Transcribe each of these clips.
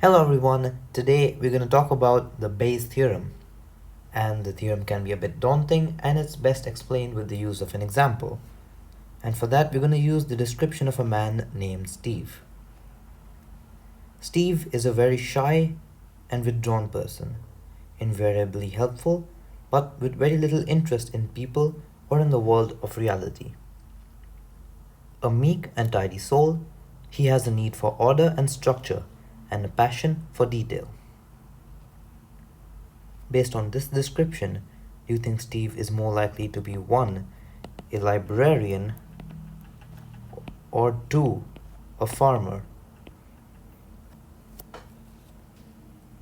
Hello everyone, today we're going to talk about the Bayes theorem. And the theorem can be a bit daunting and it's best explained with the use of an example. And for that we're going to use the description of a man named Steve. Steve is a very shy and withdrawn person, invariably helpful but with very little interest in people or in the world of reality. A meek and tidy soul, he has a need for order and structure and a passion for detail. Based on this description, do you think Steve is more likely to be 1. A librarian, or 2. A farmer?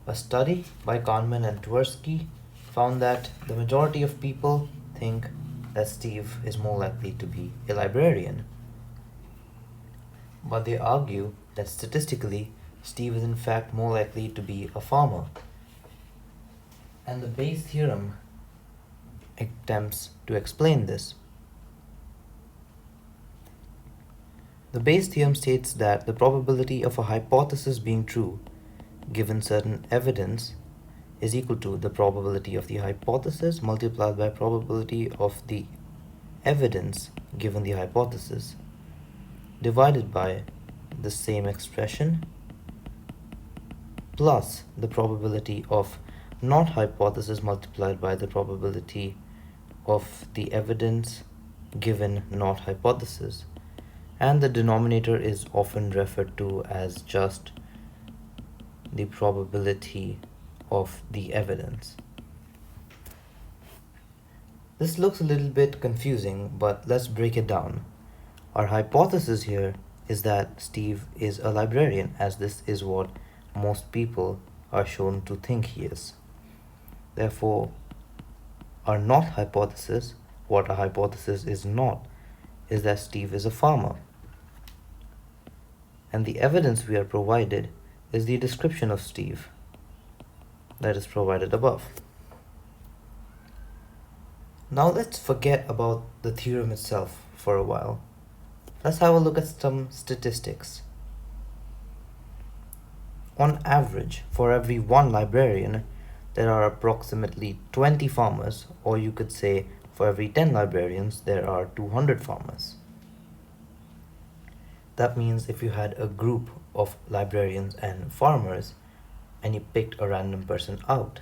A study by Kahneman and Tversky found that the majority of people think that Steve is more likely to be a librarian. But they argue that statistically, Steve is in fact more likely to be a farmer. And the Bayes theorem attempts to explain this. The Bayes theorem states that the probability of a hypothesis being true, given certain evidence, is equal to the probability of the hypothesis multiplied by probability of the evidence given the hypothesis, divided by the same expression plus the probability of not hypothesis multiplied by the probability of the evidence given not hypothesis, and the denominator is often referred to as just the probability of the evidence. This looks a little bit confusing, but let's break it down. Our hypothesis here is that Steve is a librarian, as this is what most people are shown to think he is. Therefore, our not hypothesis, what our hypothesis is not, is that Steve is a farmer. And the evidence we are provided is the description of Steve that is provided above. Now let's forget about the theorem itself for a while. Let's have a look at some statistics. On average, for every 1 librarian, there are approximately 20 farmers, or you could say for every 10 librarians, there are 200 farmers. That means if you had a group of librarians and farmers, and you picked a random person out,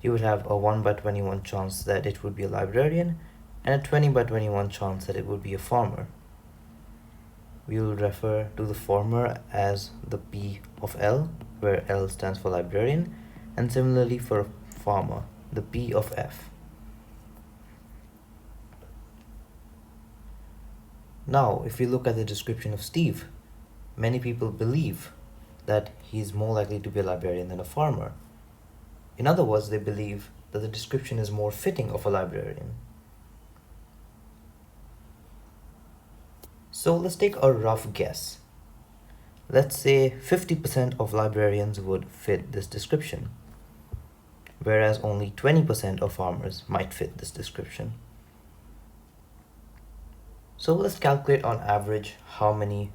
you would have a 1 by 21 chance that it would be a librarian, and a 20 by 21 chance that it would be a farmer. We will refer to the former as the P of L, where L stands for librarian, and similarly for a farmer, the P of F. Now, if we look at the description of Steve, many people believe that he's more likely to be a librarian than a farmer. In other words, they believe that the description is more fitting of a librarian. So let's take a rough guess. Let's say 50% of librarians would fit this description, whereas only 20% of farmers might fit this description. So let's calculate on average how many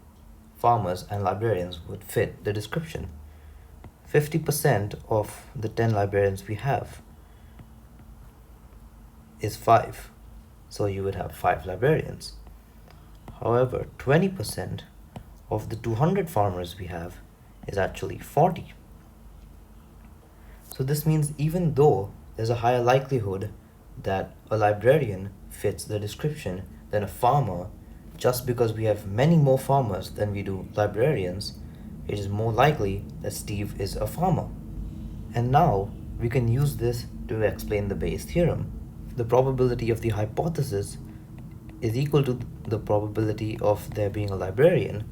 farmers and librarians would fit the description. 50% of the 10 librarians we have is 5, so you would have 5 librarians. However, 20% of the 200 farmers we have is actually 40. So this means even though there's a higher likelihood that a librarian fits the description than a farmer, just because we have many more farmers than we do librarians, it is more likely that Steve is a farmer. And now we can use this to explain the Bayes theorem. The probability of the hypothesis is equal to the probability of there being a librarian,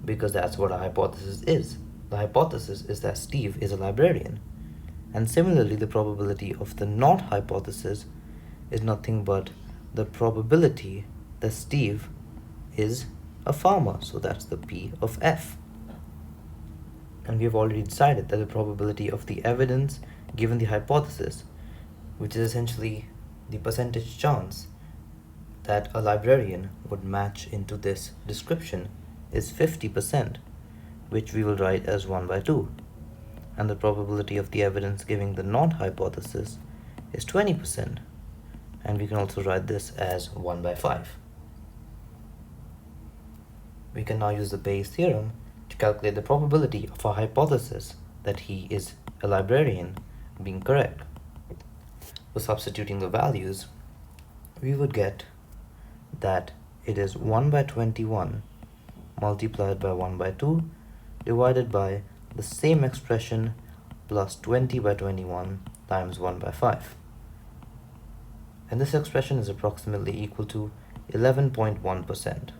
because that's what a hypothesis is. The hypothesis is that Steve is a librarian. And similarly, the probability of the not hypothesis is nothing but the probability that Steve is a farmer, so that's the P of F. And we've already decided that the probability of the evidence given the hypothesis, which is essentially the percentage chance that a librarian would match into this description, is 50%, which we will write as 1 by 2. and the probability of the evidence giving the non-hypothesis is 20%. And we can also write this as 1 by 5. We can now use the Bayes theorem to calculate the probability of a hypothesis that he is a librarian being correct. So substituting the values, we would get that it is 1 by 21 multiplied by 1 by 2 divided by the same expression plus 20 by 21 times 1 by 5. And this expression is approximately equal to 11.1%.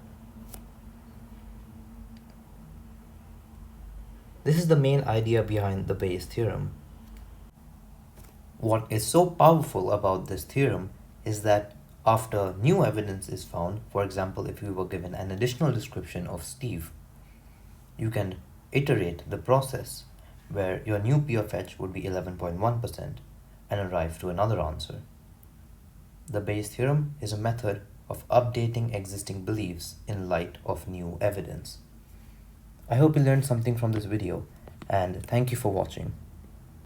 This is the main idea behind the Bayes theorem. What is so powerful about this theorem is that after new evidence is found, for example, if you were given an additional description of Steve, you can iterate the process where your new P of H would be 11.1% and arrive to another answer. The Bayes theorem is a method of updating existing beliefs in light of new evidence. I hope you learned something from this video, and thank you for watching.